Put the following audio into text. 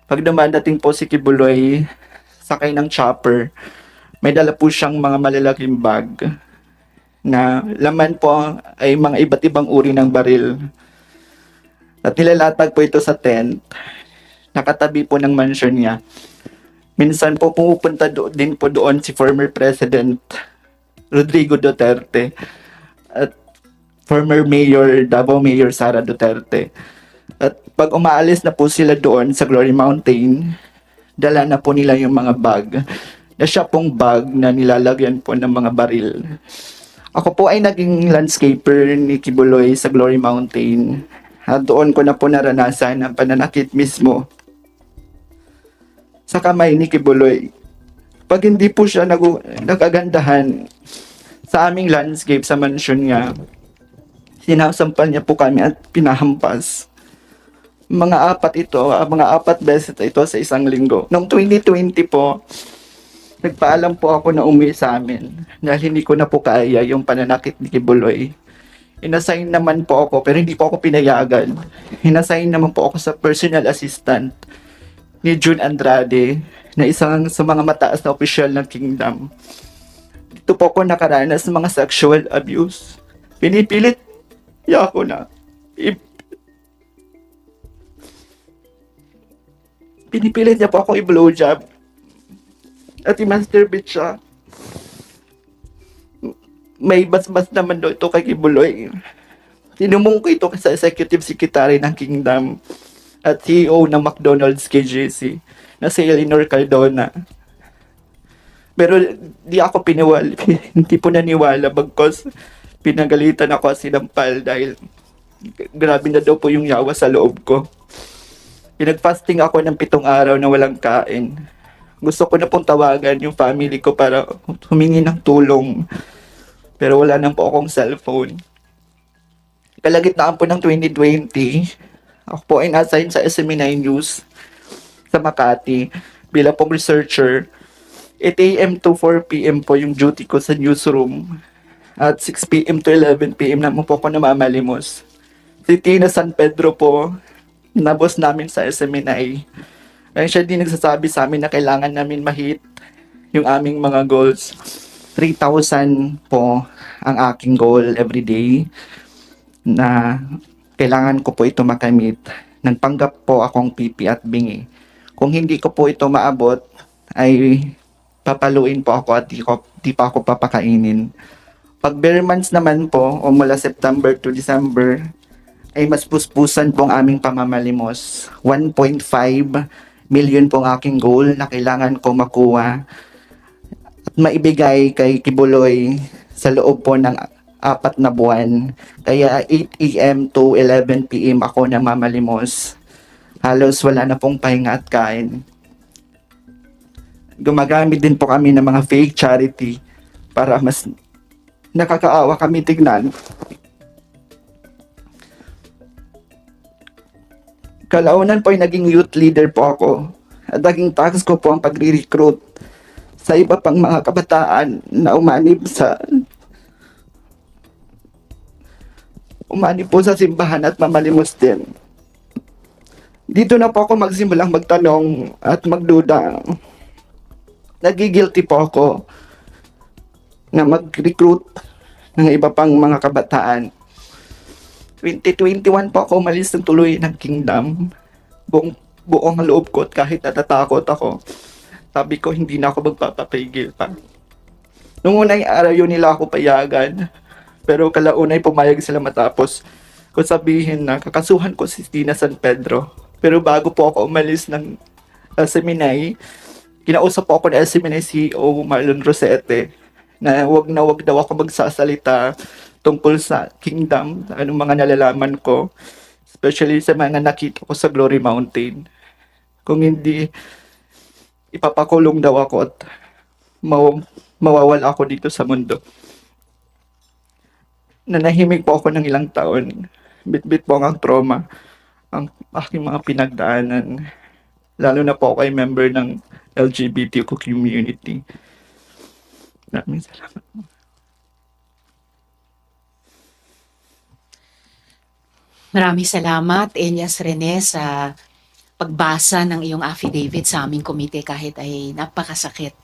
Pag dumadating po si Kibuloy, sakay ng chopper, may dala po siyang mga malalaking bag na laman po ay mga iba't ibang uri ng baril. At nilalatag po ito sa tent, nakatabi po ng mansion niya. Minsan po pumupunta din po doon si former President Rodrigo Duterte at former Mayor, Davao Mayor Sara Duterte. At pag umaalis na po sila doon sa Glory Mountain, dala na po nila yung mga bag na siya pong bag na nilalagyan po ng mga baril. Ako po ay naging landscaper ni Kibuloy sa Glory Mountain. At doon ko na po naranasan ang pananakit mismo sa kamay ni Kibuloy. Pag hindi po siya nagagandahan sa aming landscape sa mansion niya, sinasampal niya po kami at pinahampas. Mga apat beses ito sa isang linggo. Noong 2020 po, nagpaalam po ako na umuwi sa amin dahil hindi ko na po kaya yung pananakit ni Kibuloy. Inassign naman po ako pero hindi po ako pinayagan. Inassign naman po ako sa personal assistant ni June Andrade na isang sa mga mataas na opisyal ng kingdom. Dito po ako nakaranas ng mga sexual abuse. Pinipilit niya ako na pinipilit niya po ako i-blowjob at i-masturbate siya. May basbas naman daw ito kay Kibuloy. Tinumong ko ito sa executive secretary ng Kingdom at CEO ng McDonald's KJC na si Eleanor Cardona. Pero di ako hindi po naniwala bagkos pinagalitan ako at sinampal dahil grabe na daw po yung yawa sa loob ko. Pinag-fasting ako ng 7 araw na walang kain. Gusto ko na pong tawagan yung family ko para humingi ng tulong. Pero wala nang po akong cellphone. Kalagitnaan po ng 2020, ako po ay na-assign sa SME9 News sa Makati bilang pong researcher. 8 a.m. to 4 p.m. po yung duty ko sa newsroom. At 6 p.m. to 11 p.m. naman po ako namamalimos. Si Tina San Pedro po, na boss namin sa SMNI. Ay siya din nagsasabi sa amin na kailangan namin ma-hit yung aming mga goals. 3,000 po ang aking goal every day na kailangan ko po ito makamit. Nagpanggap po akong pipi at bingi. Kung hindi ko po ito maabot, ay papaluin po ako at di pa ako papakainin. Pag bare months naman po, o mula September to December, ay mas puspusan po ang aming pamamalimos. 1.5 million po ang aking goal na kailangan ko makuha at maibigay kay Kibuloy sa loob po ng 4 na buwan. Kaya 8 a.m. to 11 p.m. ako namamalimos. Halos wala na pong pahinga at kain. Gumagamit din po kami ng mga fake charity para mas nakakaawa kami tignan. Kalaunan po ay naging youth leader po ako at naging task ko po ang pagre-recruit sa iba pang mga kabataan na umanib po sa simbahan at mamalimos din. Dito na po ako magsimulang magtanong at magduda. Nagigilty po ako na mag-recruit ng iba pang mga kabataan. 2021 po ako umalis ng tuloy ng kingdom. Buong loob ko at kahit natatakot ako, sabi ko hindi na ako magpapapigil pa. Nung unang araw yun nila ako payagan, pero kalaunay pumayag sila matapos ko sabihin na kakasuhan ko si Tina San Pedro. Pero bago po ako umalis ng seminary, kinausap po ako ng seminary CEO Marlon Rosete na wag daw ako magsasalita tungkol sa kingdom, anong mga nalalaman ko, especially sa mga nakita ko sa Glory Mountain. Kung hindi, ipapakulong daw ako at mawawala ako dito sa mundo. Nanahimik po ako ng ilang taon. Bit-bit po ang trauma, ang aking mga pinagdaanan. Lalo na po ako ay member ng LGBTQ community. Maraming salamat. Maraming salamat, Elias Rene, sa pagbasa ng iyong affidavit sa aming komite kahit ay napakasakit